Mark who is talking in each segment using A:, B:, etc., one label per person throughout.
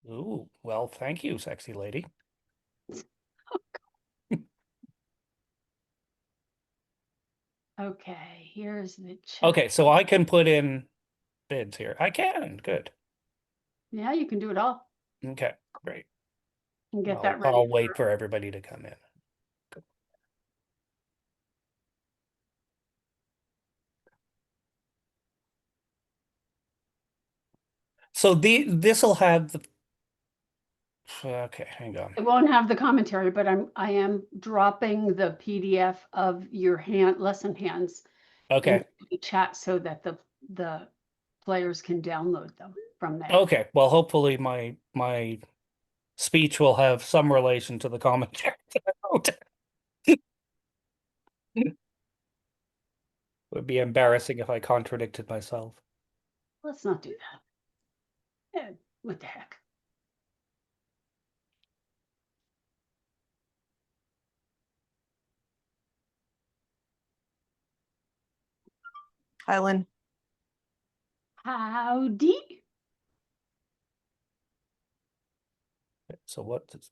A: Ooh, well, thank you, sexy lady.
B: Okay, here's the check.
A: Okay, so I can put in bids here. I can. Good.
B: Yeah, you can do it all
A: Okay, great.
B: and get
A: I'll
B: that ready
A: I'll wait
B: for.
A: for everybody to come in. So this'll have the okay, hang on.
B: It won't have the commentary, but I am dropping the PDF of your lesson hands
A: Okay.
B: into the chat so that the players can download them from there.
A: Okay. Well, hopefully my speech will have some relation to the commentary that I wrote. It would be embarrassing if I contradicted myself.
B: Let's not do that. What the heck?
C: Hi, Lynn.
B: Howdy.
A: So what does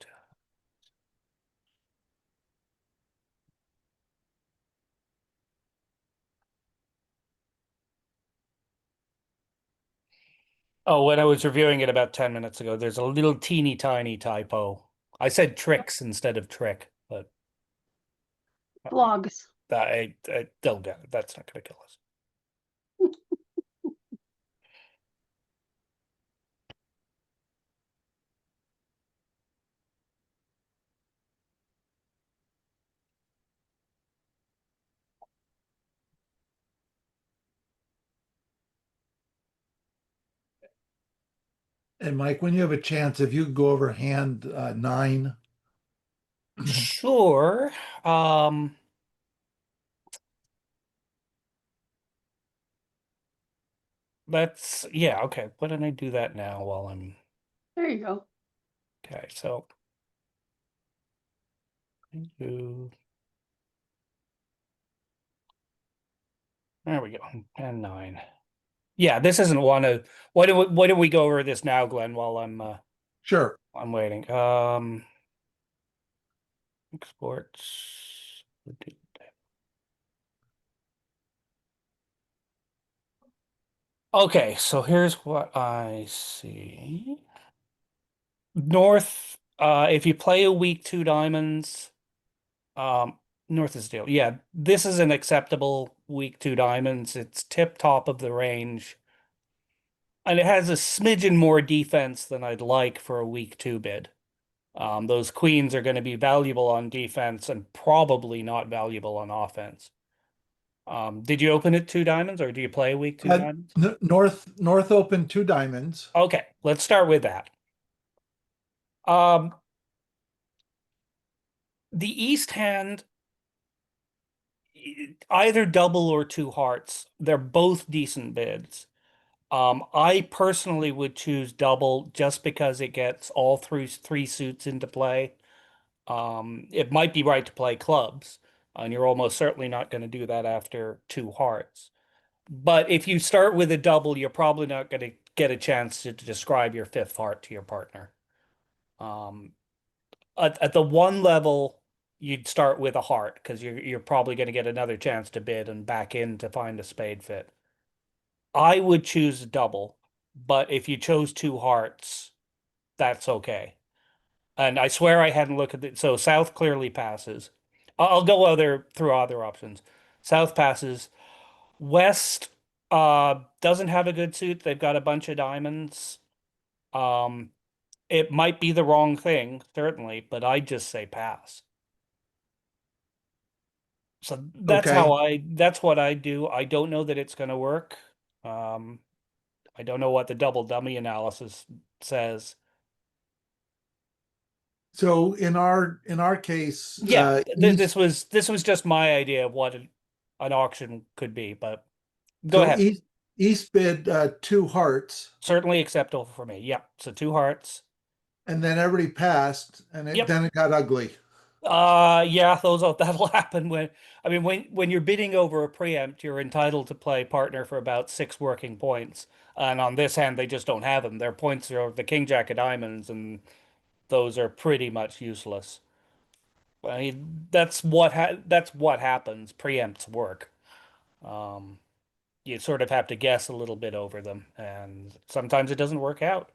A: Oh, when I was reviewing it about 10 minutes ago, there's a little teeny tiny typo. I said tricks instead of trick, but
B: Blogs.
A: they'll get it. That's not going to kill us.
D: And Mike, when you have a chance, if you could go over hand 9.
A: Sure. Yeah, okay. Why don't I do that now while I'm
B: There you go.
A: okay, so do there we go. And 9. Yeah, this isn't one of why don't we go over this now, Glenn, while
D: Sure.
A: I'm waiting. Exports. Okay, so here's what I see. North, if you play a week 2 diamonds, North is deal. Yeah, this is an acceptable week 2 diamonds. It's tip top of the range. And it has a smidgen more defense than I'd like for a week 2 bid. Those queens are going to be valuable on defense and probably not valuable on offense. Did you open it 2 diamonds or do you play a week 2 diamonds?
D: North open 2 diamonds.
A: Okay, let's start with that. Um, the East hand, either double or 2 hearts, they're both decent bids. I personally would choose double just because it gets all three suits into play. It might be right to play clubs, and you're almost certainly not going to do that after 2 hearts. But if you start with a double, you're probably not going to get a chance to describe your fifth heart to your partner. Um, at the one level, you'd start with a heart because you're probably going to get another chance to bid and back in to find a spade fit. I would choose a double, but if you chose 2 hearts, that's okay. And I swear I hadn't looked at it. So South clearly passes. I'll go through other options. South passes. West doesn't have a good suit. They've got a bunch of diamonds. Um, it might be the wrong thing, certainly, but I just say pass. So
D: Okay.
A: that's what I do. I don't know that it's going to work. Um, I don't know what the double dummy analysis says.
D: So in our case,
A: Yeah,
D: East
A: this was just my idea of what an auction could be, but go
D: so
A: ahead.
D: East bid 2 hearts,
A: Certainly acceptable for me. Yeah. So 2 hearts.
D: and then everybody passed, and
A: Yep.
D: then it got ugly.
A: Yeah, that'll happen when you're bidding over a preempt, you're entitled to play partner for about 6 working points. And on this hand, they just don't have them. Their points are the King Jack of Diamonds, and those are pretty much useless. I mean, that's what happens. Preempts work. Um, you sort of have to guess a little bit over them, and sometimes it doesn't work out.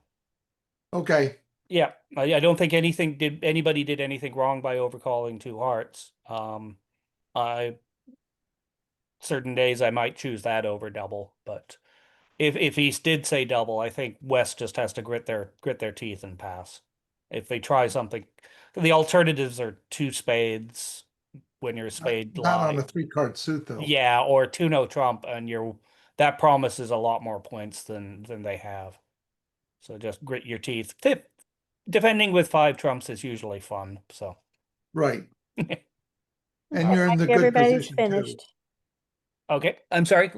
D: Okay,
A: Yeah, I don't think anybody did anything wrong by overcalling 2 hearts. I certain days I might choose that over double, but if East did say double, I think West just has to grit their teeth and pass. If they try something, the alternatives are 2 spades when you're spade
D: not on a
A: live.
D: 3-card suit though.
A: Yeah, or 2 no trump, and that promises a lot more points than they have. So just grit your teeth. Defending with 5 trumps is usually fun. So
D: Right. And
E: Looks
D: you're in
E: like
D: the good
E: everybody's
D: position too.
E: finished.
A: okay, I'm sorry.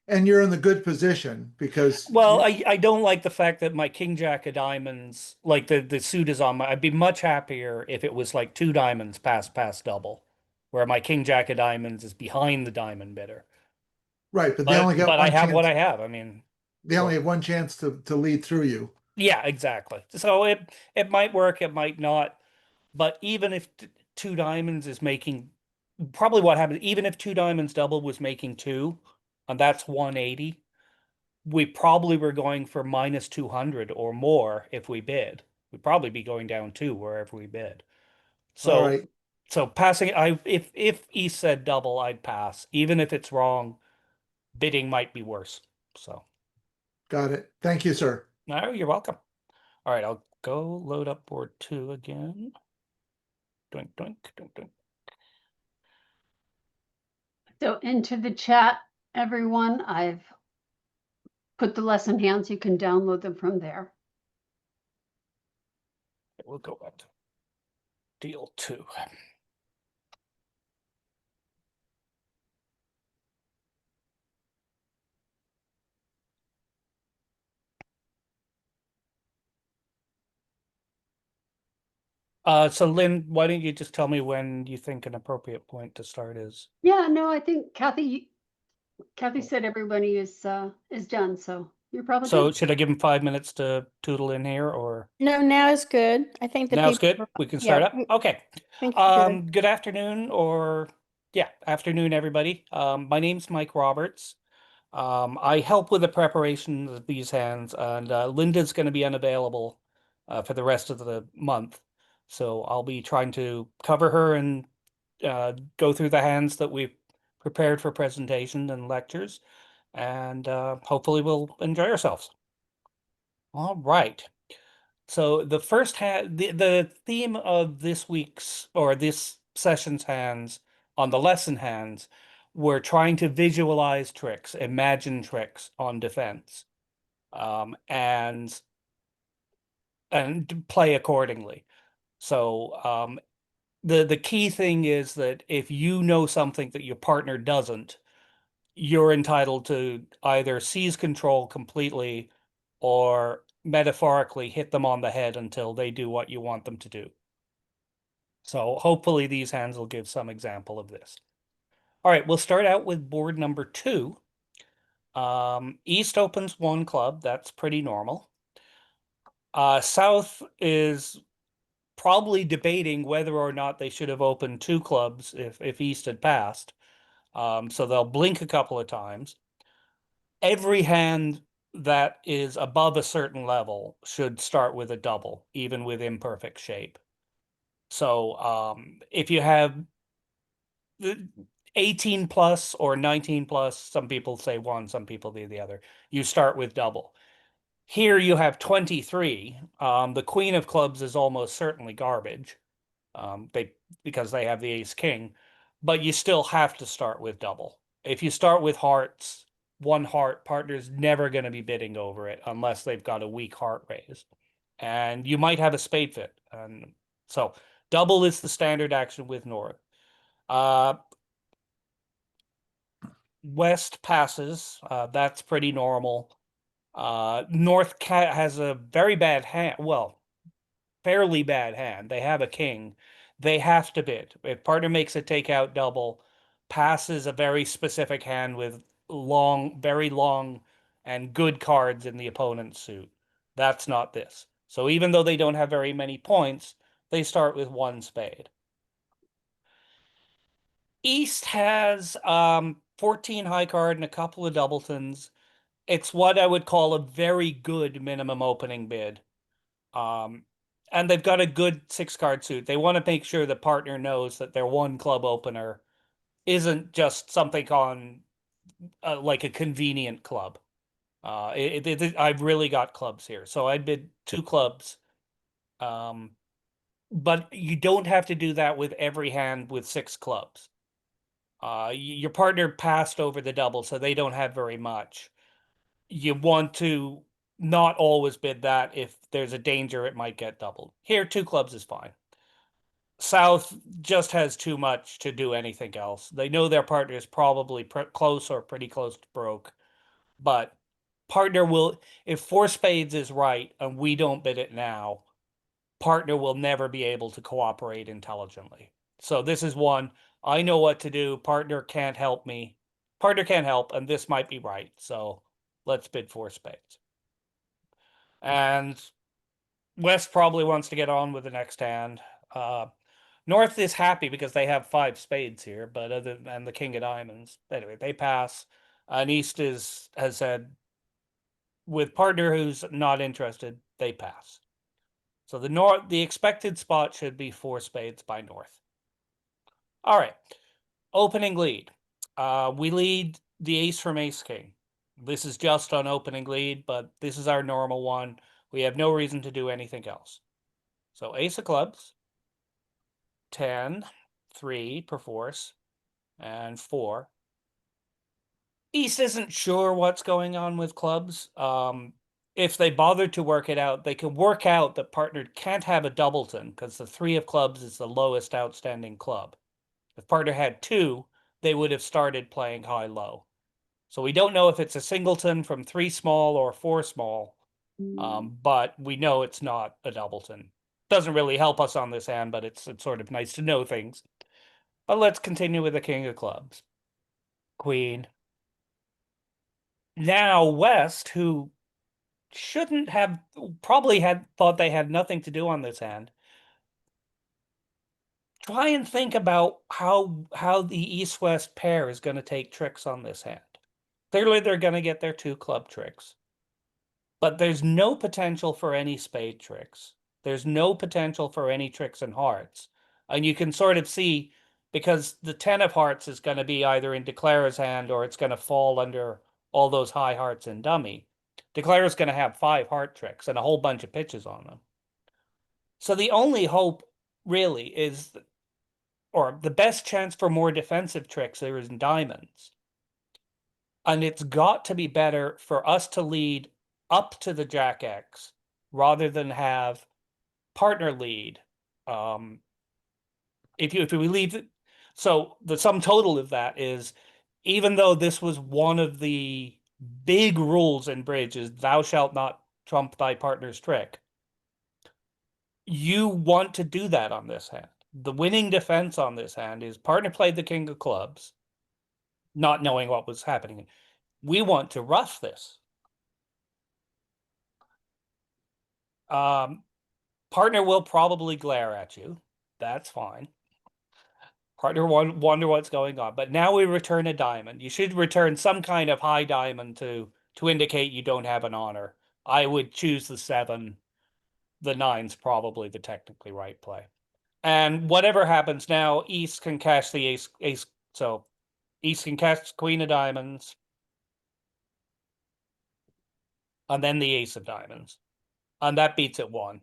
D: And you're in the good position because
A: Well, I don't like the fact that my King Jack of Diamonds, like the suit is on my. I'd be much happier if it was like 2 diamonds past double, where my King Jack of Diamonds is behind the diamond bidder.
D: right, but they only
A: But
D: got
A: I
D: one
A: have what
D: chance.
A: I have. I mean,
D: They only
A: well,
D: have one chance to lead through you.
A: yeah, exactly. So it might work, it might not. But even if 2 diamonds is making, probably what happened, even if 2 diamonds double was making 2, and that's 180, we probably were going for minus 200 or more if we bid. We'd probably be going down 2 wherever we bid.
D: All
A: So
D: right,
A: so passing, if East said double, I'd pass. Even if it's wrong, bidding might be worse. So
D: got it. Thank you, sir.
A: no, you're welcome. All right, I'll go load up board 2 again. Doink, doink, doink, doink.
B: So into the chat, everyone, I've put the lesson hands. You can download them from there.
A: We'll go back to deal 2. So Lynn, why don't you just tell me when you think an appropriate point to start is?
B: Yeah, no, I think Kathy said everybody is done, so you're probably
A: So
B: good.
A: should I give him 5 minutes to tootle in here, or
E: No, now is good. I think the
A: now it's
E: people.
A: good? We can start
E: Yeah,
A: up? Okay.
E: think you're good.
A: Good afternoon, or yeah, afternoon, everybody. My name's Mike Roberts. I help with the preparation of these hands, and Linda's going to be unavailable for the rest of the month. So I'll be trying to cover her and go through the hands that we've prepared for presentation and lectures, and hopefully we'll enjoy ourselves. All right. So the first hand, the theme of this week's or this session's hands on the lesson hands, we're trying to visualize tricks, imagine tricks on defense, and play accordingly. So the key thing is that if you know something that your partner doesn't, you're entitled to either seize control completely or metaphorically hit them on the head until they do what you want them to do. So hopefully these hands will give some example of this. All right, we'll start out with board number 2. East opens 1 club. That's pretty normal. South is probably debating whether or not they should have opened 2 clubs if East had passed. So they'll blink a couple of times. Every hand that is above a certain level should start with a double, even with imperfect shape. So if you have 18 plus or 19 plus, some people say one, some people do the other, you start with double. Here you have 23. The queen of clubs is almost certainly garbage, because they have the ace king, but you still have to start with double. If you start with hearts, 1 heart, partner's never going to be bidding over it unless they've got a weak heart raise. And you might have a spade fit. And so double is the standard action with North. West passes. That's pretty normal. North has a very bad hand. Well, fairly bad hand. They have a king. they have to bid. If partner makes a takeout double, passes a very specific hand with long, very long and good cards in the opponent's suit. That's not this. So even though they don't have very many points, they start with one spade. East has 14 high card and a couple of doubletons. It's what I would call a very good minimum opening bid. And they've got a good 6-card suit. They want to make sure the partner knows that their one club opener isn't just something on like a convenient club. I've really got clubs here, so I bid 2 clubs. But you don't have to do that with every hand with 6 clubs. Your partner passed over the double, so they don't have very much. You want to not always bid that. If there's a danger it might get doubled. Here, 2 clubs is fine. South just has too much to do anything else. They know their partner is probably close or pretty close to broke, but partner will, if 4 spades is right and we don't bid it now, partner will never be able to cooperate intelligently. So this is one, I know what to do. Partner can't help me. Partner can't help, and this might be right. So let's bid 4 spades. And West probably wants to get on with the next hand. North is happy because they have 5 spades here, but other than the king of diamonds, anyway, they pass. And East has said, with partner who's not interested, they pass. So the expected spot should be 4 spades by North. All right, opening lead. We lead the ace from ace king. This is just on opening lead, but this is our normal one. We have no reason to do anything else. So ace of clubs, 10, 3 perforce, and 4. East isn't sure what's going on with clubs. If they bothered to work it out, they can work out that partner can't have a doubleton because the 3 of clubs is the lowest outstanding club. If partner had 2, they would have started playing high-low. So we don't know if it's a singleton from 3 small or 4 small, but we know it's not a doubleton. Doesn't really help us on this hand, but it's sort of nice to know things. But let's continue with the king of clubs. Queen. Now West, who shouldn't have, probably had thought they had nothing to do on this hand. Try and think about how the East-West pair is going to take tricks on this hand. Clearly they're going to get their 2 club tricks. But there's no potential for any spade tricks. There's no potential for any tricks in hearts. And you can sort of see, because the 10 of hearts is going to be either in Declarer's hand or it's going to fall under all those high hearts in dummy. Declarer's going to have 5 heart tricks and a whole bunch of pitches on them. So the only hope really is, or the best chance for more defensive tricks there is in diamonds. And it's got to be better for us to lead up to the Jack X rather than have partner lead. If we leave it, so the sum total of that is, even though this was one of the big rules in bridge is thou shalt not trump thy partner's trick, you want to do that on this hand. The winning defense on this hand is partner played the king of clubs, not knowing what was happening. We want to rush this. Partner will probably glare at you. That's fine. Partner wonder what's going on. But now we return a diamond. You should return some kind of high diamond to indicate you don't have an honor. I would choose the 7. The 9's probably the technically right play. And whatever happens now, East can cash the ace. So East can cash queen of diamonds. And then the ace of diamonds. And that beats it 1.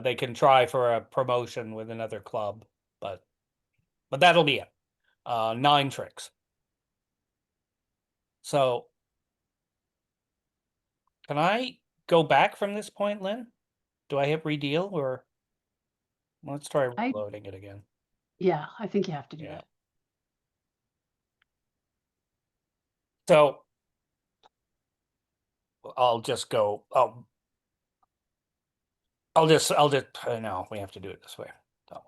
A: They can try for a promotion with another club, but that'll be it. 9 tricks. So can I go back from this point, Lynn? Do I hit redeal, or let's try reloading it again?
B: Yeah, I think you have to do
A: Yeah.
B: that.
A: So I'll just go. I'll just. No, we have to do it this way. So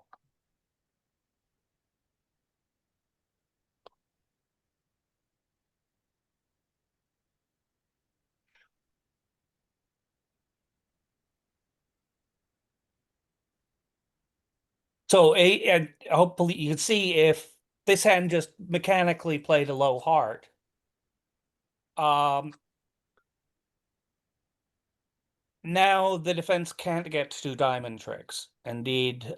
A: So and hopefully you can see if this hand just mechanically played a low heart. Now the defense can't get two diamond tricks. Indeed,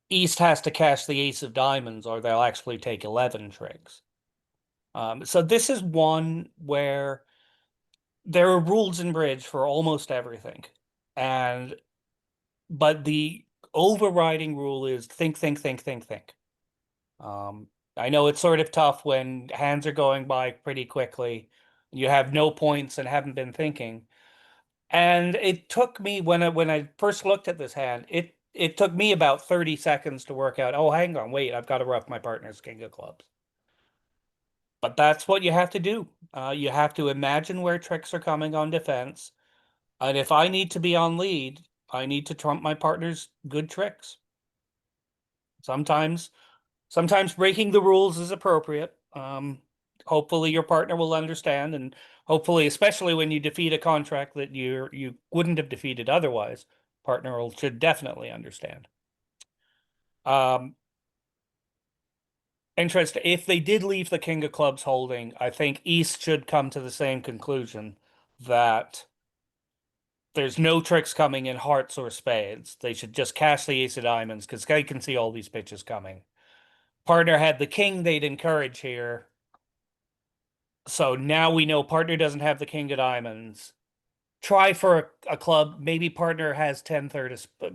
A: East has to cash the ace of diamonds or they'll actually take 11 tricks. So this is one where there are rules in bridge for almost everything. But the overriding rule is think, think, think, think, think. I know it's sort of tough when hands are going by pretty quickly. You have no points and haven't been thinking. And it took me when I first looked at this hand, it took me about 30 seconds to work out, oh, hang on, wait, I've got to rough my partner's king of clubs. But that's what you have to do. You have to imagine where tricks are coming on defense. And if I need to be on lead, I need to trump my partner's good tricks. Sometimes breaking the rules is appropriate. Hopefully your partner will understand, and hopefully, especially when you defeat a contract that you wouldn't have defeated otherwise, should definitely understand. Interesting. If they did leave the King of Clubs holding, I think East should come to the same conclusion that there's no tricks coming in hearts or spades. They should just cash the ace of diamonds because they can see all these pitches coming. Partner had the king they'd encourage here. So now we know partner doesn't have the king of diamonds. Try for a club. Maybe partner has 10-30, but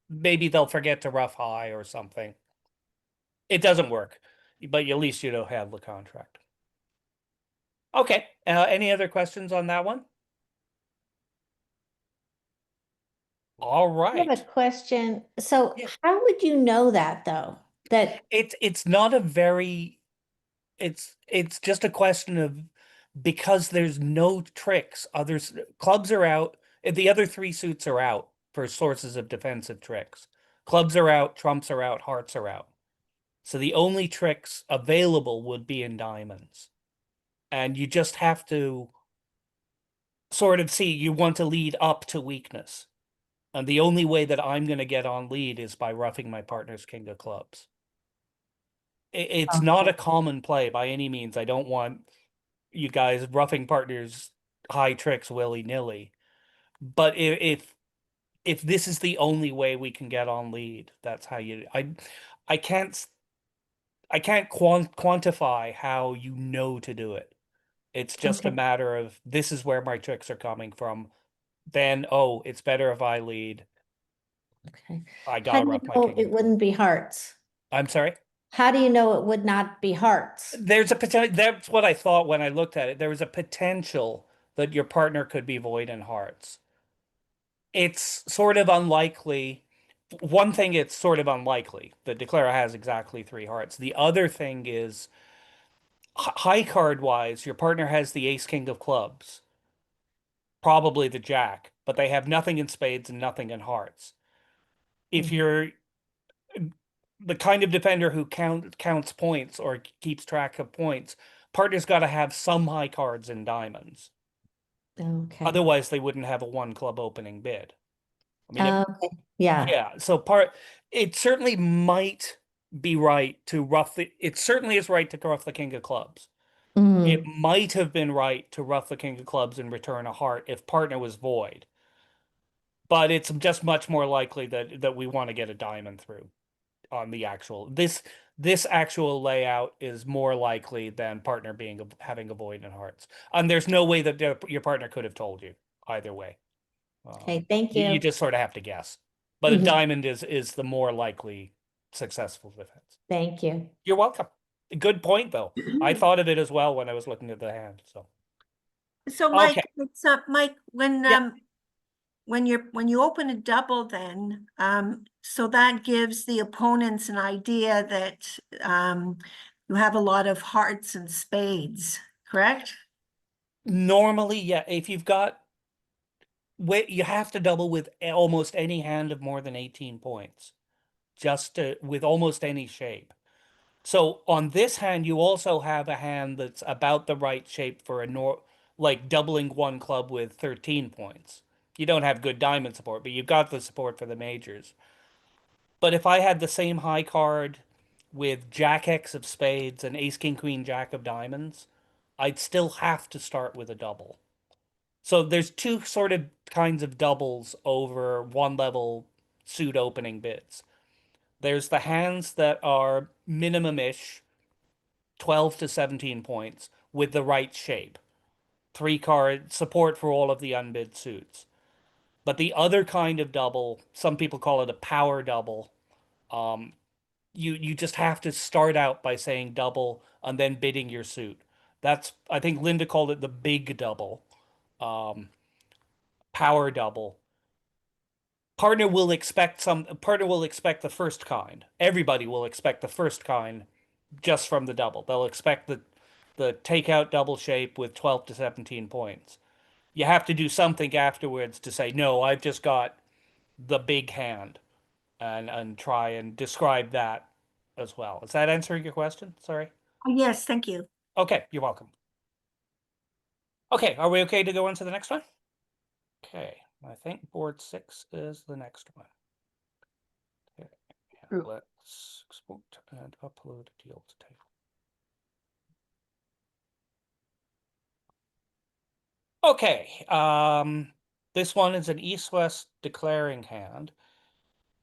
A: maybe they'll forget to rough high or something. It doesn't work, but at least you don't have the contract. Okay. Any other questions on that one? All
E: I have
A: right.
E: a question. So
A: Yeah.
E: how would you know that though? That
A: It's not a very it's just a question of because there's no tricks, clubs are out, the other three suits are out for sources of defensive tricks. Clubs are out, trumps are out, hearts are out. So the only tricks available would be in diamonds. And you just have to sort of see you want to lead up to weakness. And the only way that I'm going to get on lead is by roughing my partner's king of clubs. It's not a common play by any means. I don't want you guys roughing partners high tricks willy-nilly. But if this is the only way we can get on lead, that's how I can't quantify how you know to do it. It's just a
E: Okay.
A: matter of this is where my tricks are coming from. Then, oh, it's better if I lead.
E: Okay.
A: I
E: How
A: gotta
E: do you
A: rough my
E: know
A: king.
E: it wouldn't be hearts?
A: I'm sorry.
E: How do you know it would not be hearts?
A: There's a potential. That's what I thought when I looked at it. There was a potential that your partner could be void in hearts. It's sort of unlikely. One thing, it's sort of unlikely that Declara has exactly three hearts. The other thing is high card wise, your partner has the ace king of clubs, probably the jack, but they have nothing in spades and nothing in hearts. If you're the kind of defender who counts points or keeps track of points, partner's got to have some high cards in diamonds.
E: Okay.
A: Otherwise, they wouldn't have a one club opening bid. I mean,
E: Okay. Yeah.
A: yeah. So it certainly might be right to it certainly is right to rough the king of clubs. It
E: Mhm.
A: might have been right to rough the king of clubs and return a heart if partner was void. But it's just much more likely that we want to get a diamond through on the actual this actual layout is more likely than partner having a void in hearts. And there's no way that your partner could have told you either way.
E: Okay. Thank
A: You
E: you.
A: just sort of have to guess. But a
E: Mhm.
A: diamond is the more likely successful defense.
E: Thank you.
A: You're welcome. Good point, though. I thought of it as well when I was looking at the hand.
F: So Mike,
A: Okay.
F: it's Mike, when
A: Yeah.
F: when you open a double then, so that gives the opponents an idea that you have a lot of hearts and spades, correct?
A: Normally, yeah, if you've got you have to double with almost any hand of more than 18 points, with almost any shape. So on this hand, you also have a hand that's about the right shape for like doubling one club with 13 points. You don't have good diamond support, but you've got the support for the majors. But if I had the same high card with Jack X of spades and Ace King Queen Jack of diamonds, I'd still have to start with a double. So there's two sort of kinds of doubles over one level suit opening bids. There's the hands that are minimum-ish, 12 to 17 points, with the right shape. 3 card support for all of the unbid suits. But the other kind of double, some people call it a power double. You just have to start out by saying double and then bidding your suit. That's, I think Linda called it the big double, power double. Partner will expect the first kind. Everybody will expect the first kind just from the double. They'll expect the takeout double shape with 12 to 17 points. You have to do something afterwards to say, no, I've just got the big hand, and try and describe that as well. Is that answering your question? Sorry.
F: Oh, yes, thank you.
A: Okay, you're welcome. Okay, are we okay to go on to the next one? Okay, I think board 6 is the next one. Okay,
B: Ooh.
A: let's export and upload deal to table. Okay, this one is an east-west declaring hand.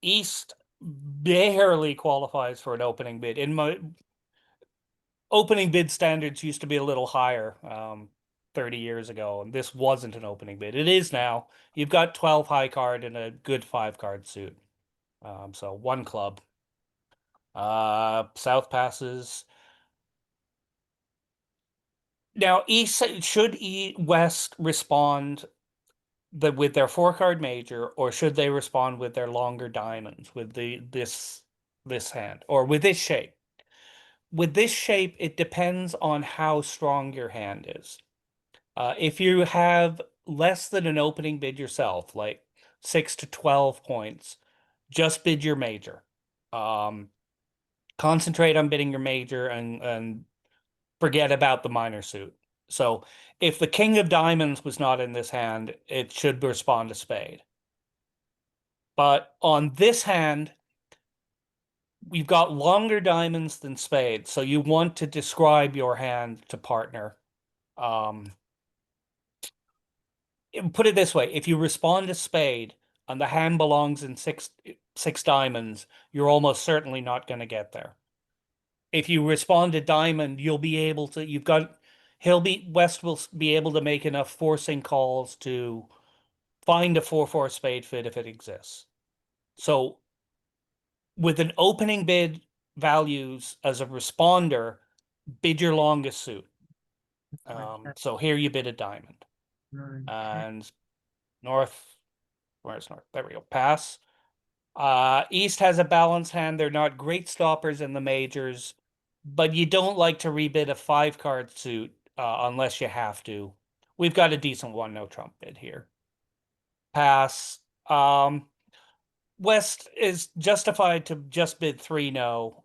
A: East barely qualifies for an opening bid. In my opening bid standards used to be a little higher 30 years ago, and this wasn't an opening bid. It is now. You've got 12 high card and a good 5-card suit. So 1 club. South passes. Now, East should West respond with their 4-card major, or should they respond with their longer diamonds with this hand, or with this shape? With this shape, it depends on how strong your hand is. If you have less than an opening bid yourself, like 6 to 12 points, just bid your major. Concentrate on bidding your major and forget about the minor suit. So if the king of diamonds was not in this hand, it should respond to spade. But on this hand, we've got longer diamonds than spades, so you want to describe your hand to partner. Put it this way, if you respond to spade and the hand belongs in six diamonds, you're almost certainly not going to get there. If you respond to diamond, you'll be able to, West will be able to make enough forcing calls to find a 4-4 spade fit if it exists. So with an opening bid values as a responder, bid your longest suit. So here you bid a diamond. And where's north? There we go. Pass. East has a balanced hand. They're not great stoppers in the majors, but you don't like to rebid a 5-card suit unless you have to. We've got a decent 1-no trump bid here. Pass. West is justified to just bid 3-no.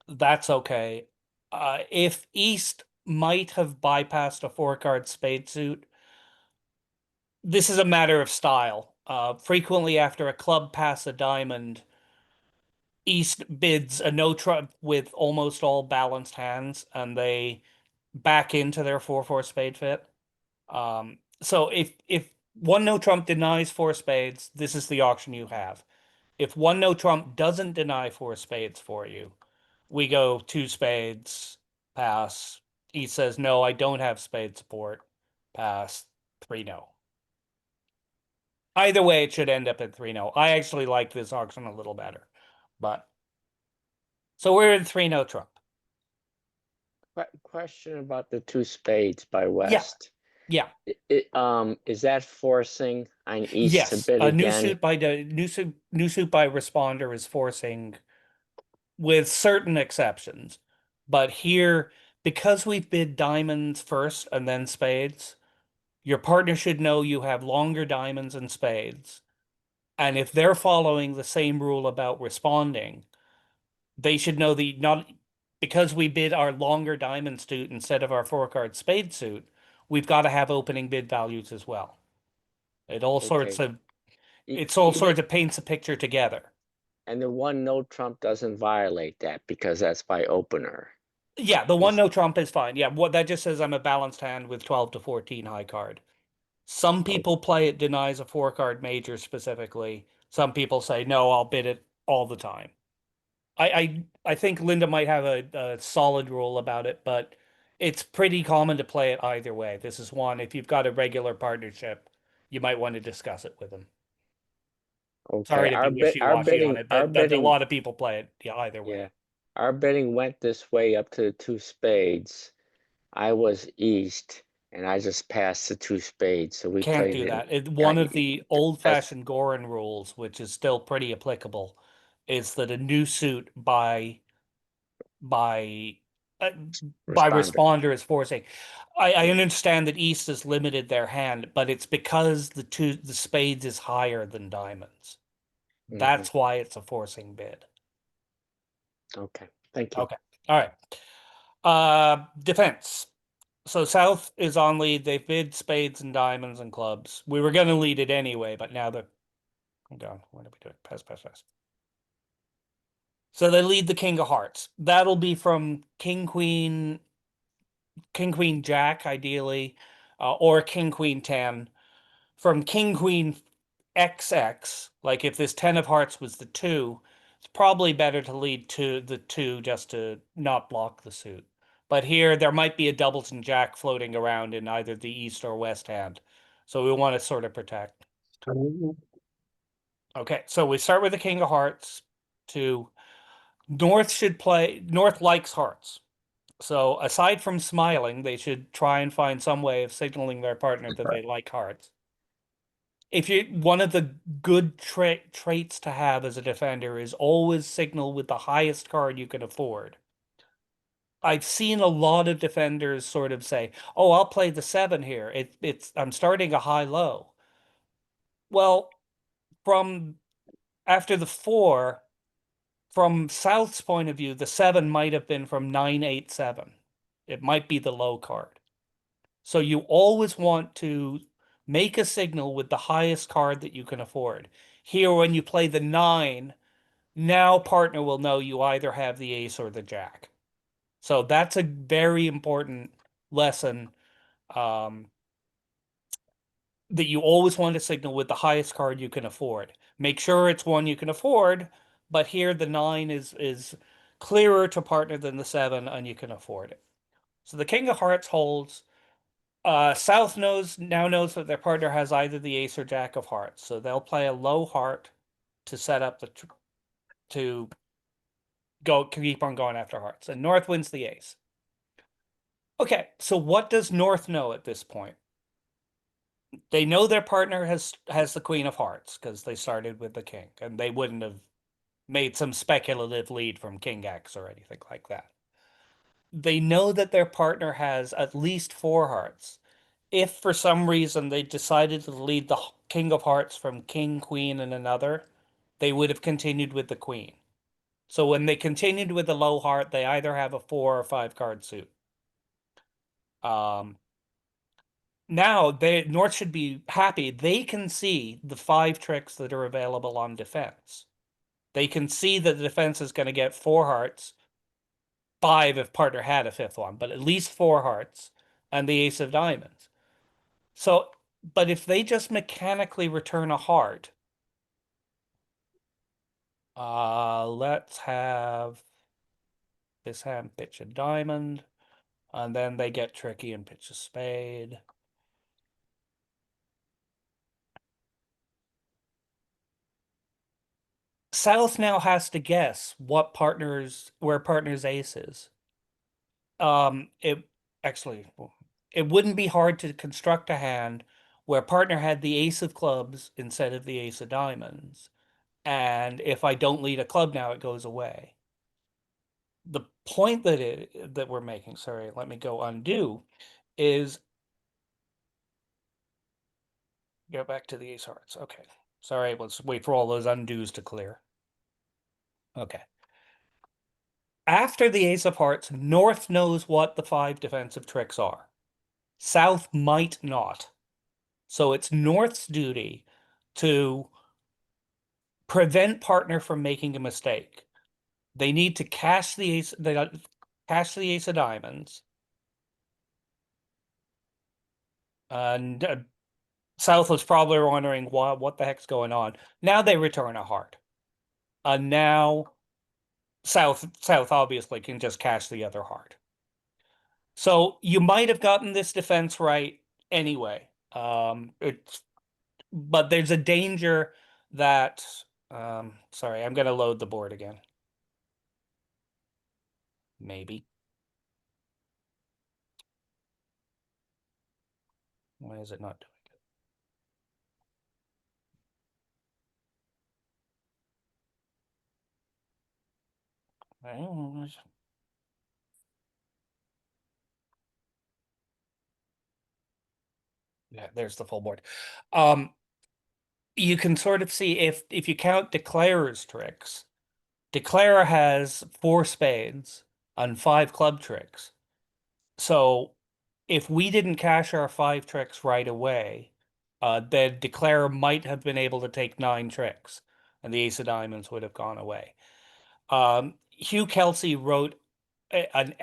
A: That's okay. If East might have bypassed a 4-card spade suit, this is a matter of style. Frequently after a club pass a diamond, East bids a no trump with almost all balanced hands, and they back into their 4-4 spade fit. So if 1-no trump denies 4 spades, this is the auction you have. If 1-no trump doesn't deny 4 spades for you, we go 2 spades, pass. East says, no, I don't have spade support, pass, 3-no. Either way, it should end up at 3-no. I actually like this auction a little better. But so we're in 3-no trump.
G: Question about the 2 spades by West.
A: Yeah.
G: Is that forcing on East
A: Yes.
G: to bid
A: A
G: again?
A: new suit by responder is forcing, with certain exceptions. But here, because we've bid diamonds first and then spades, your partner should know you have longer diamonds and spades. And if they're following the same rule about responding, they should know because we bid our longer diamond suit instead of our 4-card spade suit, we've got to have opening bid values as well. It all sorts
G: Okay.
A: of paints a picture together.
G: And the one no trump doesn't violate that because that's by opener.
A: Yeah, the one
G: Is-
A: no trump is fine. Yeah, what that just says I'm a balanced hand with 12 to 14 high card. Some people play it denies a 4-card major specifically. Some people say no, I'll bid it all the time. I think Linda might have a solid rule about it, but it's pretty common to play it either way. This is one, if you've got a regular partnership, you might want to discuss it with them. Sorry
G: Okay,
A: to be wishy-washy on it,
G: our
A: but a
G: bidding,
A: lot of people play it either way.
G: yeah, our bidding went this way up to the 2 spades. I was east, and I just passed the 2 spades, so we
A: Can't
G: played
A: do
G: it.
A: that. One of the
G: That's
A: old-fashioned Gorin rules, which is still pretty applicable, is that a new suit by uh, by responder is forcing. I understand that East has limited their hand, but it's because the spades is higher than diamonds. That's why it's a forcing bid.
G: Okay, thank you.
A: Okay. All right. Defense. So South is on lead. They bid spades and diamonds and clubs. We were going to lead it anyway, but now they're gone. What are we doing? Pass, pass, pass. So they lead the King of Hearts. That'll be from King, Queen, Jack, ideally, or King, Queen, 10. From King, Queen, XX, like if this 10 of Hearts was the 2, it's probably better to lead to the 2 just to not block the suit. But here, there might be a doubles and jack floating around in either the east or west hand. So we want to sort of protect. Okay, so we start with the King of Hearts. 2. North likes hearts. So aside from smiling, they should try and find some way of signaling their partner that they like hearts. One of the good traits to have as a defender is always signal with the highest card you can afford. I've seen a lot of defenders sort of say, "Oh, I'll play the 7 here. I'm starting a high-low." Well, from after the 4, from South's point of view, the 7 might have been from 9-8-7. It might be the low card. So you always want to make a signal with the highest card that you can afford. Here, when you play the 9, now partner will know you either have the ace or the jack. So that's a very important lesson, that you always want to signal with the highest card you can afford. Make sure it's one you can afford, but here the 9 is clearer to partner than the 7, and you can afford it. So the King of Hearts holds. South now knows that their partner has either the ace or jack of hearts, so they'll play a low heart to set up to keep on going after hearts, and North wins the ace. Okay, so what does North know at this point? They know their partner has the Queen of Hearts because they started with the King, and they wouldn't have made some speculative lead from King X or anything like that. They know that their partner has at least 4 hearts. If for some reason they decided to lead the King of Hearts from King, Queen, and another, they would have continued with the Queen. So when they continued with the low heart, they either have a 4 or 5 card suit. Now North should be happy. They can see the 5 tricks that are available on defense. They can see that the defense is going to get 4 hearts, 5 if partner had a 5th one, but at least 4 hearts, and the ace of diamonds. So, but if they just mechanically return a heart, let's have this hand pitch a diamond, and then they get tricky and pitch a spade. South now has to guess where partner's ace is. It wouldn't be hard to construct a hand where partner had the ace of clubs instead of the ace of diamonds. And if I don't lead a club now, it goes away. The point that we're making, sorry, let me go undo, is go back to the ace hearts. Okay. Sorry, let's wait for all those undos to clear. Okay. After the ace of hearts, North knows what the 5 defensive tricks are. South might not. So it's North's duty to prevent partner from making a mistake. They need to cash the ace. They got cash the ace of diamonds, and South was probably wondering what the heck's going on. Now they return a heart, and now South obviously can just cash the other heart. So you might have gotten this defense right anyway. But there's a danger that sorry, I'm gonna load the board again. Maybe. Why is it not doing it? Yeah, there's the full board. You can sort of see if you count Declarer's tricks, Declarer has 4 spades and 5 club tricks. So if we didn't cash our 5 tricks right away, then Declarer might have been able to take 9 tricks, and the ace of diamonds would have gone away. Hugh Kelsey wrote an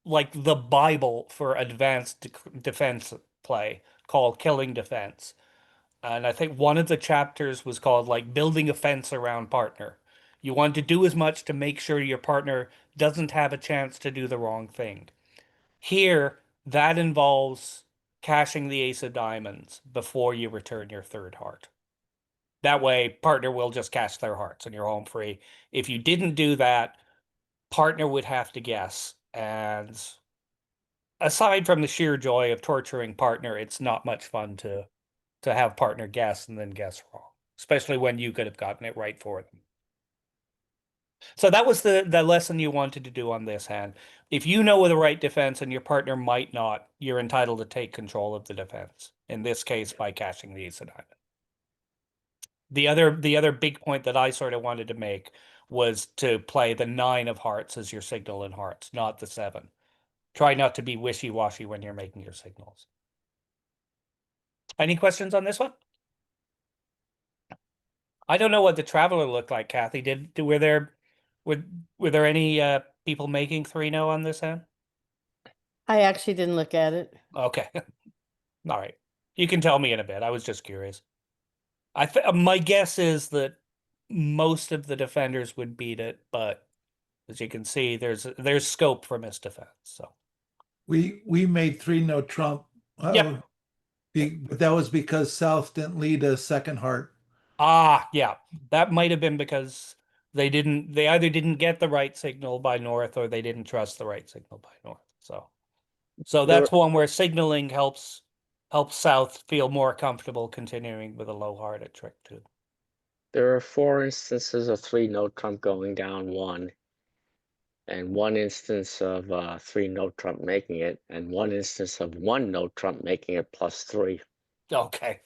A: like the Bible for advanced defense play called Killing Defense. And I think one of the chapters was called like building a fence around partner. You want to do as much to make sure your partner doesn't have a chance to do the wrong thing. Here, that involves cashing the ace of diamonds before you return your 3rd heart. That way, partner will just cash their hearts and you're home free. If you didn't do that, partner would have to guess. And aside from the sheer joy of torturing partner, it's not much fun to have partner guess and then guess wrong, especially when you could have gotten it right for them. So that was the lesson you wanted to do on this hand. If you know the right defense and your partner might not, you're entitled to take control of the defense. In this case, by cashing the ace of diamonds. The other big point that I sort of wanted to make was to play the 9 of hearts as your signal in hearts, not the 7. Try not to be wishy-washy when you're making your signals. Any questions on this one? I don't know what the Traveler looked like, Kathy. Were there any people making 3-0 on this hand?
H: I actually didn't look at it.
A: Okay. All right. You can tell me in a bit. I was just curious. My guess is that most of the defenders would beat it, but as you can see, there's scope for misdefense. So
D: We made 3 no trump.
A: Yep.
D: But that was because South didn't lead a 2nd heart.
A: Yeah, that might have been because they either didn't get the right signal by North or they didn't trust the right signal by North. So that's one where signaling helps South feel more comfortable continuing with a low heart at trick 2.
G: There are 4 instances of 3 no trump going down 1, and 1 instance of 3 no trump making it, and 1 instance of 1 no trump making it +3.
A: Okay.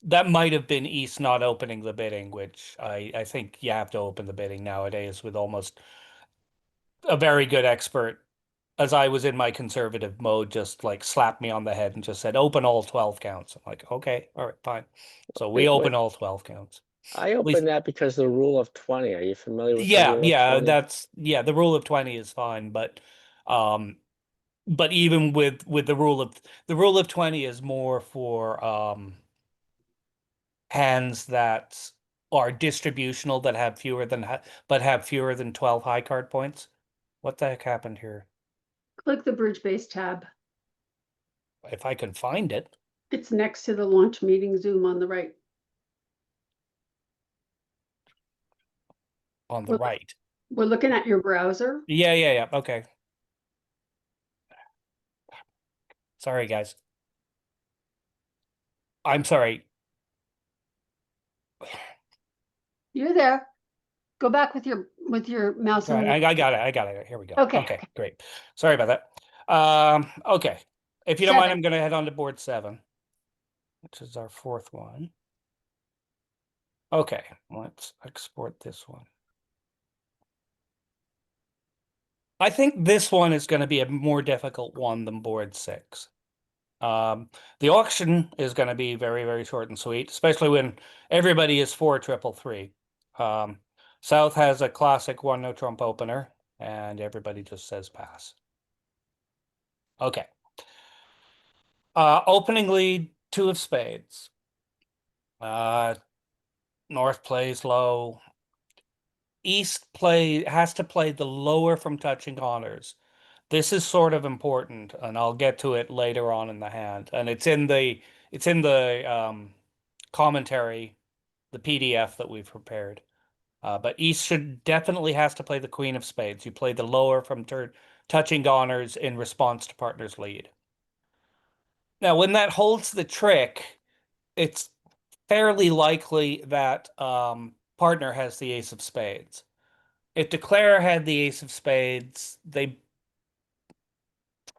A: That might have been East not opening the bidding, which I think you have to open the bidding nowadays with almost a very good expert. As I was in my conservative mode, just like slapped me on the head and just said, open all 12 counts. I'm like, okay, all right, fine. So we open all 12 counts.
G: I
A: least-
G: opened that because the rule of 20. Are you familiar with the
A: Yeah,
G: rule of
A: yeah,
G: 20?
A: the rule of 20 is fine, but even with the rule of 20 is more for hands that are distributional that have fewer than 12 high card points. What the heck happened here?
B: Click the bridge base tab.
A: If I can find it.
B: It's next to the launch meeting Zoom on the right.
A: On the right.
B: We're looking at your browser.
A: Yeah. Okay. Sorry, guys. I'm sorry.
B: You're there. Go back with your mouse.
A: All
B: and
A: right, I got it. Here we go.
B: Okay.
A: Okay, great. Sorry about that. Okay. If you don't mind,
B: 7.
A: I'm going to head on to board 7, which is our 4th one. Okay, let's export this one. I think this one is going to be a more difficult one than board 6. The auction is going to be very, very short and sweet, especially when everybody is for triple three. South has a classic one no trump opener, and everybody just says pass. Okay. Opening lead, 2 of spades. North plays low. East has to play the lower from touching honors. This is sort of important, and I'll get to it later on in the hand. And it's in the commentary, the PDF that we've prepared. But East should definitely has to play the queen of spades. You play the lower from touching honors in response to partner's lead. Now, when that holds the trick, it's fairly likely that partner has the ace of spades. If declarer had the ace of spades, they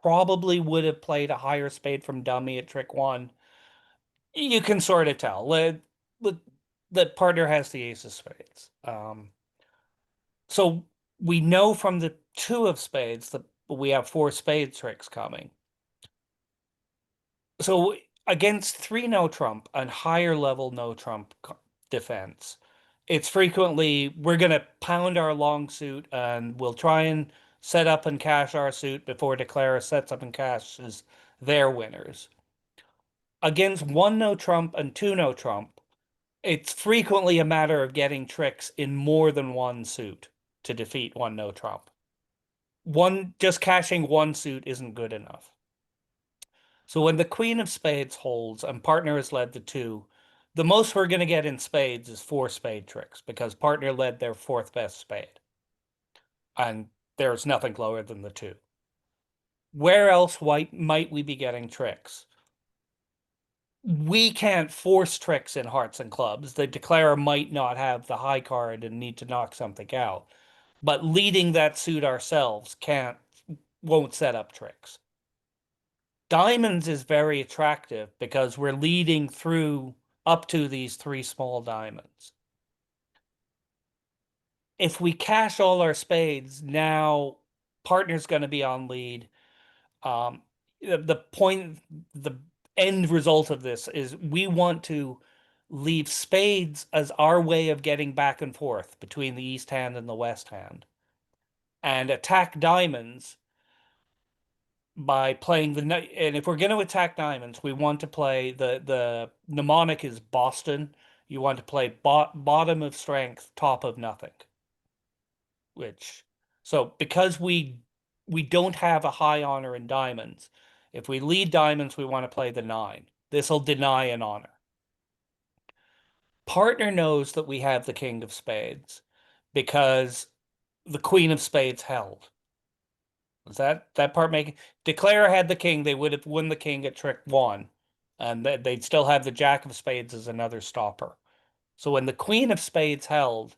A: probably would have played a higher spade from dummy at trick 1. You can sort of tell that partner has the ace of spades. So we know from the 2 of spades that we have 4 spade tricks coming. So against 3 no trump and higher level no trump defense, it's frequently we're going to pound our long suit and we'll try and set up and cash our suit before declarer sets up and cashes their winners. Against 1 no trump and 2 no trump, it's frequently a matter of getting tricks in more than one suit to defeat 1 no trump. Just cashing one suit isn't good enough. So when the queen of spades holds and partner has led the 2, the most we're going to get in spades is 4 spade tricks because partner led their 4th best spade. And there's nothing lower than the 2. Where else might we be getting tricks? We can't force tricks in hearts and clubs. The declarer might not have the high card and need to knock something out. But leading that suit ourselves won't set up tricks. Diamonds is very attractive because we're leading through up to these 3 small diamonds. If we cash all our spades, now partner's going to be on lead. The end result of this is we want to leave spades as our way of getting back and forth between the east hand and the west hand, and attack diamonds by playing and if we're going to attack diamonds, we want to play the mnemonic is Boston. You want to play bottom of strength, top of nothing. So because we don't have a high honor in diamonds, if we lead diamonds, we want to play the 9. This will deny an honor. Partner knows that we have the king of spades because the queen of spades held. Is that part making? Declarer had the king, they would have won the king at trick 1, and they'd still have the jack of spades as another stopper. So when the queen of spades held,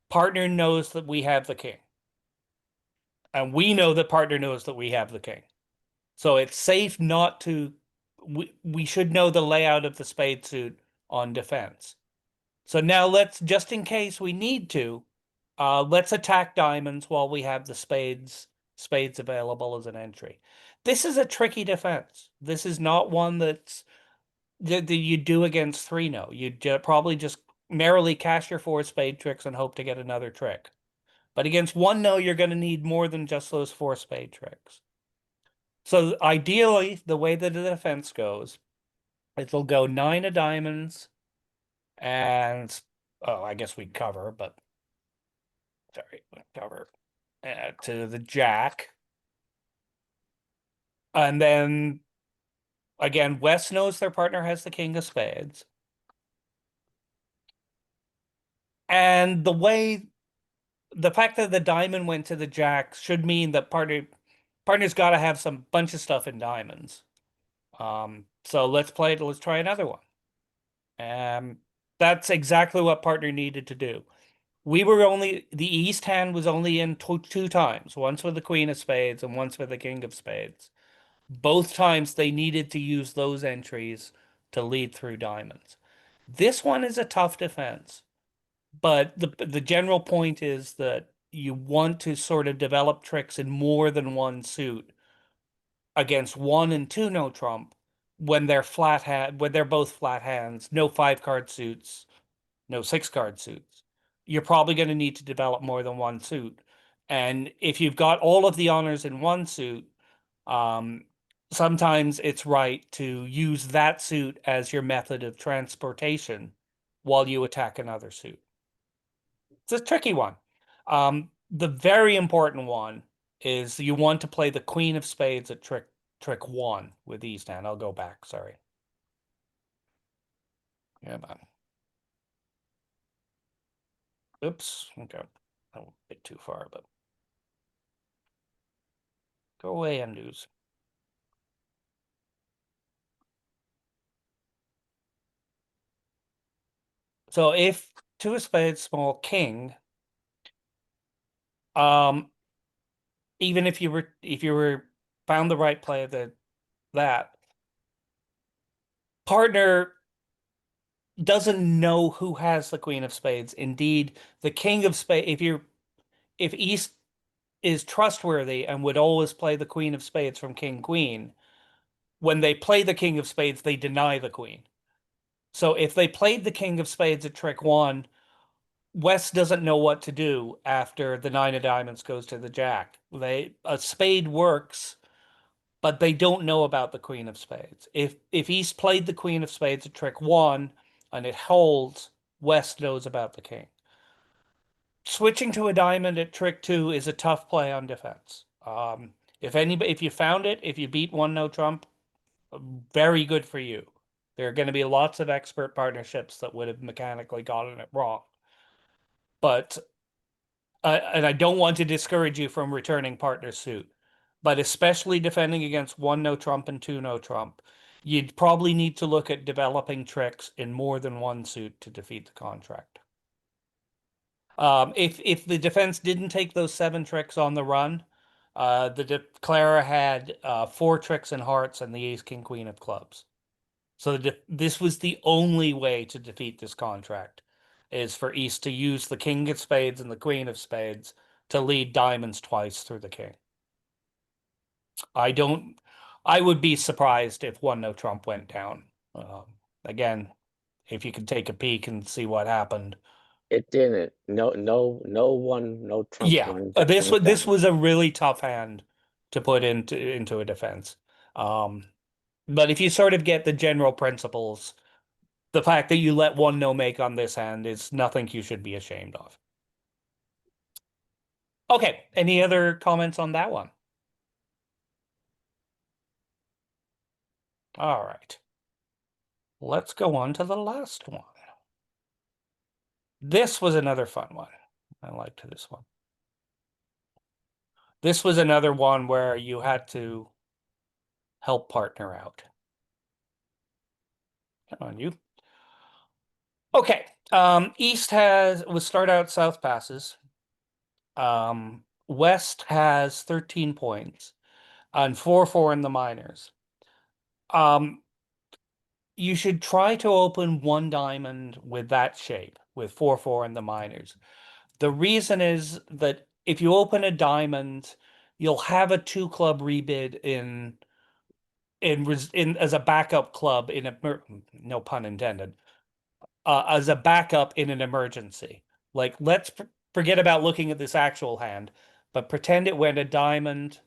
A: partner knows that we have the king. And we know that partner knows that we have the king. So it's safe not to, we should know the layout of the spade suit on defense. So now just in case we need to, let's attack diamonds while we have the spades available as an entry. This is a tricky defense. This is not one that you do against 3 no. You'd probably just merrily cash your 4 spade tricks and hope to get another trick. But against 1 no, you're going to need more than just those 4 spade tricks. So ideally, the way that the defense goes, it'll go 9 of diamonds and, I guess we cover, but sorry, cover to the jack. And then, again, West knows their partner has the king of spades. And the fact that the diamond went to the jack should mean that partner's got to have some bunch of stuff in diamonds. So let's try another one. That's exactly what partner needed to do. The east hand was only in 2 times, once with the queen of spades and once with the king of spades. Both times they needed to use those entries to lead through diamonds. This one is a tough defense, but the general point is that you want to sort of develop tricks in more than one suit against 1 and 2 no trump when they're when they're both flat hands, no 5-card suits, no 6-card suits. You're probably going to need to develop more than one suit. And if you've got all of the honors in one suit, sometimes it's right to use that suit as your method of transportation while you attack another suit. It's a tricky one. The very important one is you want to play the Queen of Spades at trick 1 with East hand. I'll go back, sorry. Yeah, man. Oops, okay. A bit too far, but go away, undos. So if 2 of spades, small king, even if you were found the right play that partner doesn't know who has the Queen of Spades. Indeed, the King of Spades, if East is trustworthy and would always play the Queen of Spades from King Queen, when they play the King of Spades, they deny the Queen. So if they played the King of Spades at trick 1, West doesn't know what to do after the 9 of diamonds goes to the Jack. A spade works, but they don't know about the Queen of Spades. If East played the Queen of Spades at trick 1 and it holds, West knows about the King. Switching to a diamond at trick 2 is a tough play on defense. If you found it, if you beat 1 no trump, very good for you. There are going to be lots of expert partnerships that would have mechanically gotten it wrong. But and I don't want to discourage you from returning partner suit, but especially defending against 1 no trump and 2 no trump, you'd probably need to look at developing tricks in more than one suit to defeat the contract. If the defense didn't take those 7 tricks on the run, the declarer had 4 tricks in hearts and the ace, king, queen of clubs. So this was the only way to defeat this contract, is for East to use the king of spades and the queen of spades to lead diamonds twice through the king. I would be surprised if 1 no trump went down. Again, if you could take a peek and see what happened.
G: It didn't. No one, no Trump
A: Yeah,
G: one.
A: this
G: went
A: was
G: down.
A: a really tough hand to put into a defense. But if you sort of get the general principles, the fact that you let 1 no make on this hand is nothing you should be ashamed of. Okay, any other comments on that one? All right. Let's go on to the last one. This was another fun one. I liked this one. This was another one where you had to help partner out. Come on, you. Okay. East will start out south passes. West has 13 points on 4-4 in the minors. You should try to open 1 diamond with that shape, with 4-4 in the minors. The reason is that if you open a diamond, you'll have a 2 club rebid in as a backup club in a no pun intended, as a backup in an emergency. Like, let's forget about looking at this actual hand, but pretend it went a diamond,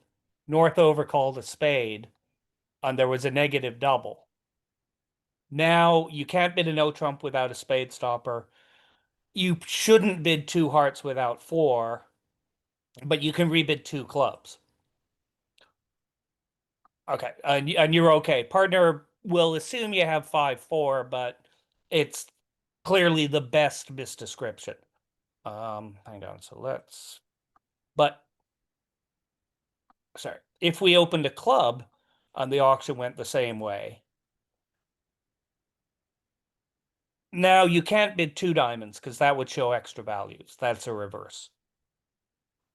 A: north over called a spade, and there was a negative double. Now you can't bid a no trump without a spade stopper. You shouldn't bid 2 hearts without 4, but you can rebid 2 clubs. Okay, and you're okay. Partner will assume you have 5-4, but it's clearly the best misdescription. Hang on. So sorry. If we opened a club and the auction went the same way, now you can't bid 2 diamonds because that would show extra values. That's a reverse.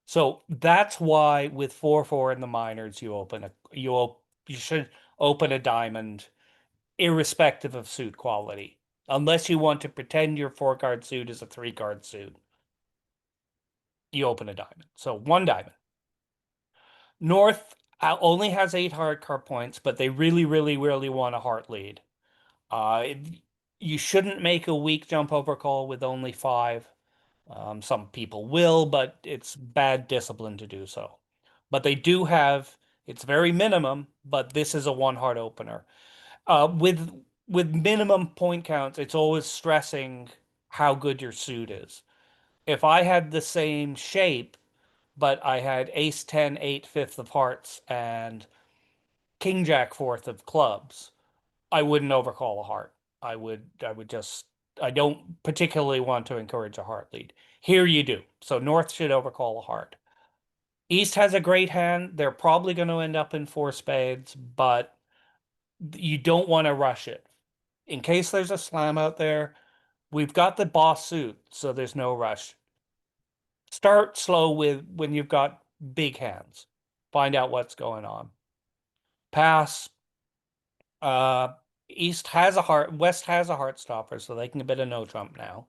A: So that's why with 4-4 in the minors, you should open a diamond irrespective of suit quality, unless you want to pretend your 4-card suit is a 3-card suit. You open a diamond. So 1 diamond. North only has 8 hard card points, but they really, really, really want a heart lead. You shouldn't make a weak jump over call with only 5. Some people will, but it's bad discipline to do so. But they do have, it's very minimum, but this is a 1 heart opener. With minimum point counts, it's always stressing how good your suit is. If I had the same shape, but I had ace 10, 8, 5th of hearts, and king jack 4th of clubs, I wouldn't overcall a heart. I would just, I don't particularly want to encourage a heart lead. Here you do. So North should overcall a heart. East has a great hand. They're probably going to end up in 4 spades, but you don't want to rush it. In case there's a slam out there, we've got the boss suit, so there's no rush. Start slow with when you've got big hands. Find out what's going on. Pass. East has a heart, West has a heart stopper, so they can bid a no trump now.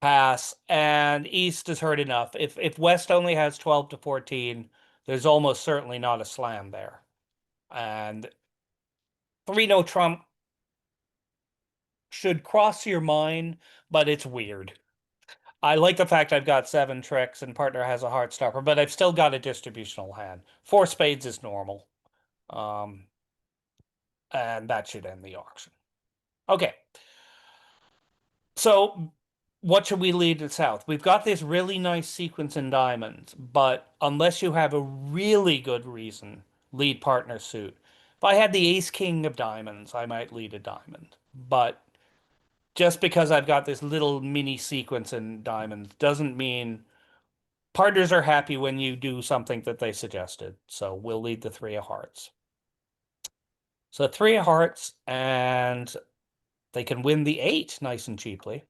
A: Pass, and East is hurt enough. If West only has 12 to 14, there's almost certainly not a slam there. And 3 no trump should cross your mind, but it's weird. I like the fact I've got 7 tricks and partner has a heart stopper, but I've still got a distributional hand. 4 spades is normal. And that should end the auction. Okay. So what should we lead to south? We've got this really nice sequence in diamonds, but unless you have a really good reason, lead partner suit. If I had the ace king of diamonds, I might lead a diamond. But just because I've got this little mini sequence in diamonds doesn't mean partners are happy when you do something that they suggested. So we'll lead the 3 of hearts. So 3 of hearts, and they can win the 8 nice and cheaply.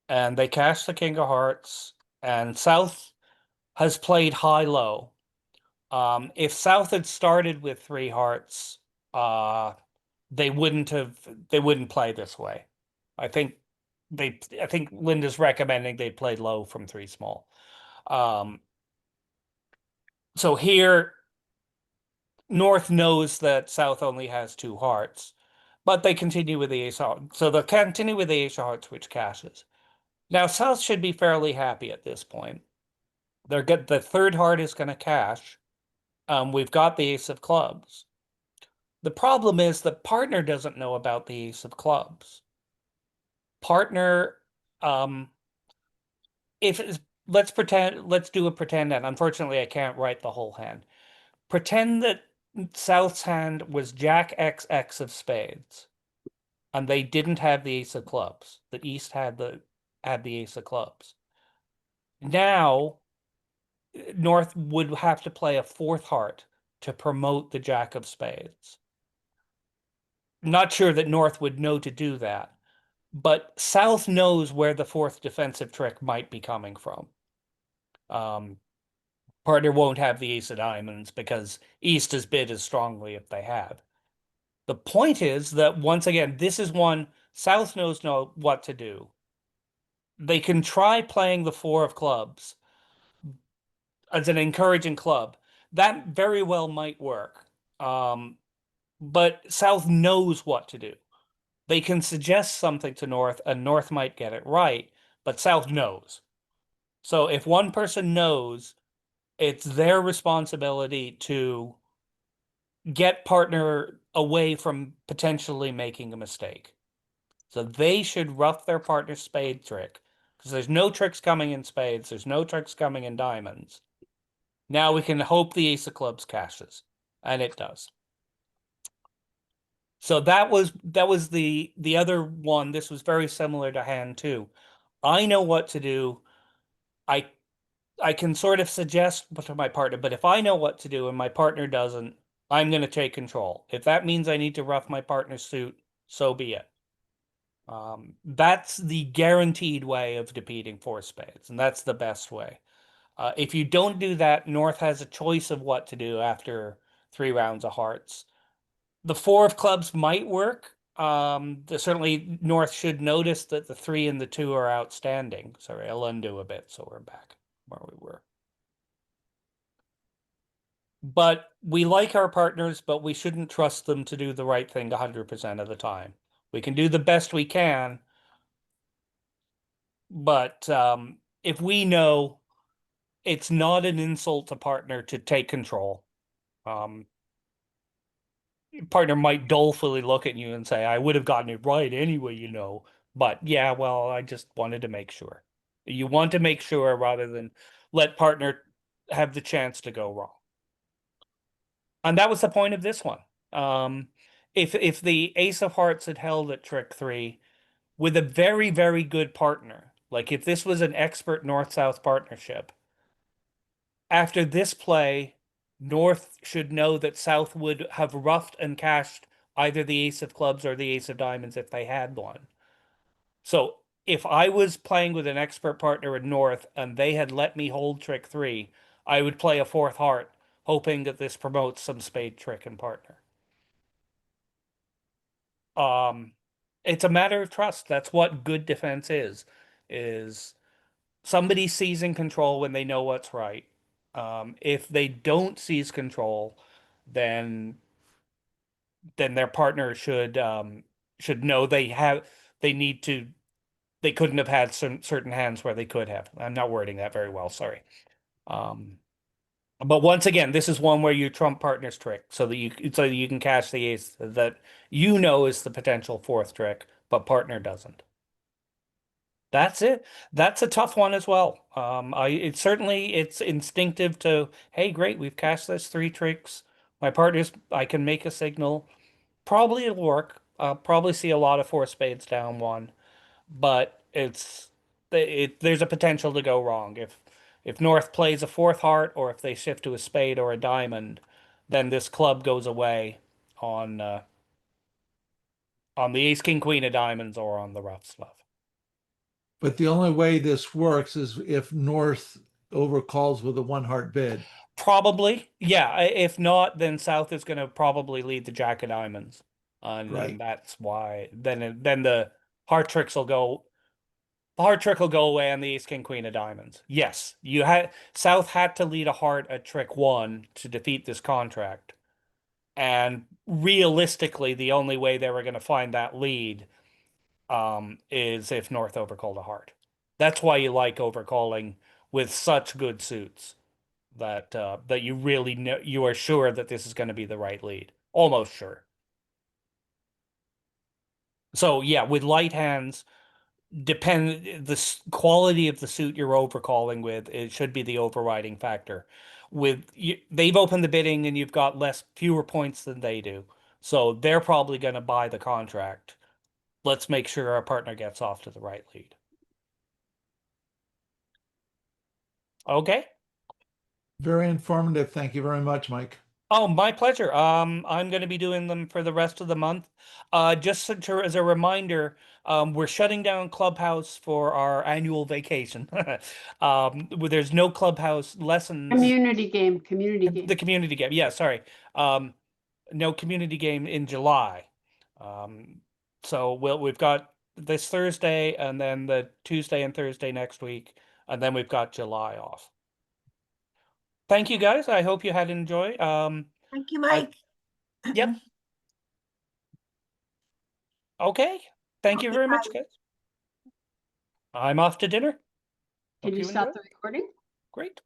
A: And they cash the king of hearts, and South has played high-low. If South had started with 3 hearts, they wouldn't play this way. I think Linda's recommending they play low from 3 small. So here, North knows that South only has 2 hearts, but they continue with the ace of hearts. So they'll continue with the ace of hearts, which cashes. Now, South should be fairly happy at this point. The 3rd heart is going to cash. We've got the ace of clubs. The problem is the partner doesn't know about the ace of clubs. Partner, let's do a pretend hand. Unfortunately, I can't write the whole hand. Pretend that South's hand was Jack XX of spades, and they didn't have the ace of clubs. The East had the ace of clubs. Now, North would have to play a 4th heart to promote the Jack of spades. Not sure that North would know to do that, but South knows where the 4th defensive trick might be coming from. Partner won't have the ace of diamonds because East is bid as strongly if they have. The point is that, once again, this is one South knows what to do. They can try playing the 4 of clubs as an encouraging club. That very well might work. But South knows what to do. They can suggest something to North, and North might get it right, but South knows. So if one person knows, it's their responsibility to get partner away from potentially making a mistake. So they should rough their partner's spade trick, because there's no tricks coming in spades, there's no tricks coming in diamonds. Now we can hope the ace of clubs cashes, and it does. So that was the other one. This was very similar to hand 2. I know what to do. I can sort of suggest to my partner, but if I know what to do and my partner doesn't, I'm going to take control. If that means I need to rough my partner's suit, so be it. That's the guaranteed way of defeating 4 spades, and that's the best way. If you don't do that, North has a choice of what to do after 3 rounds of hearts. The 4 of clubs might work. Certainly North should notice that the 3 and the 2 are outstanding. Sorry, I'll undo a bit so we're back where we were. But we like our partners, but we shouldn't trust them to do the right thing 100% of the time. We can do the best we can, but if we know it's not an insult to partner to take control, partner might dolefully look at you and say, I would have gotten it right anyway, you know. But yeah, well, I just wanted to make sure. You want to make sure rather than let partner have the chance to go wrong. And that was the point of this one. If the Ace of Hearts had held at trick 3 with a very, very good partner, like if this was an expert North-South partnership, after this play, North should know that South would have ruffed and cashed either the Ace of Clubs or the Ace of Diamonds if they had one. So if I was playing with an expert partner in North and they had let me hold trick 3, I would play a 4th heart, hoping that this promotes some spade trick and partner. It's a matter of trust. That's what good defense is somebody seizing control when they know what's right. If they don't seize control, then their partner should know they couldn't have had certain hands where they could have. I'm not wording that very well, sorry. But once again, this is one where you trump partner's trick so that you can cash the ace that you know is the potential 4th trick, but partner doesn't. That's it. That's a tough one as well. It's instinctive to, hey, great, we've cashed this 3 tricks. My partner's, I can make a signal. Probably it'll work. I'll probably see a lot of 4 spades down 1, but there's a potential to go wrong. If North plays a 4th heart, or if they shift to a spade or a diamond, then this club goes away on the ace, king, queen of diamonds or on the rough stuff.
D: But the only way this works is if North overcalls with a 1 heart bid.
A: Probably, yeah. If not, then South is going to probably lead the jack of diamonds, and
D: Right.
A: that's why. Then the heart tricks will go. The heart trick will go away on the ace, king, queen of diamonds. Yes, South had to lead a heart at trick 1 to defeat this contract, and realistically, the only way they were going to find that lead, is if North overcalled a heart. That's why you like overcalling with such good suits. That you really know, you are sure that this is going to be the right lead, almost sure. So yeah, with light hands, the quality of the suit you're overcalling with, it should be the overriding factor. They've opened the bidding and you've got fewer points than they do, so they're probably going to buy the contract. Let's make sure our partner gets off to the right lead. Okay.
D: Very informative. Thank you very much, Mike.
A: Oh, my pleasure. I'm going to be doing them for the rest of the month. Just as a reminder, we're shutting down Clubhouse for our annual vacation. There's no Clubhouse lessons.
B: Community game,
A: The community game. Yeah, sorry. No community game in July. So we've got this Thursday and then the Tuesday and Thursday next week, and then we've got July off. Thank you guys. I hope you had enjoy.
F: Thank you, Mike.
A: Yep. Okay. Thank you
F: Okay,
A: very much, guys. I'm off to dinner.
B: Can
A: Hope
B: you
A: you
B: stop
A: enjoy.
B: the recording?
A: Great.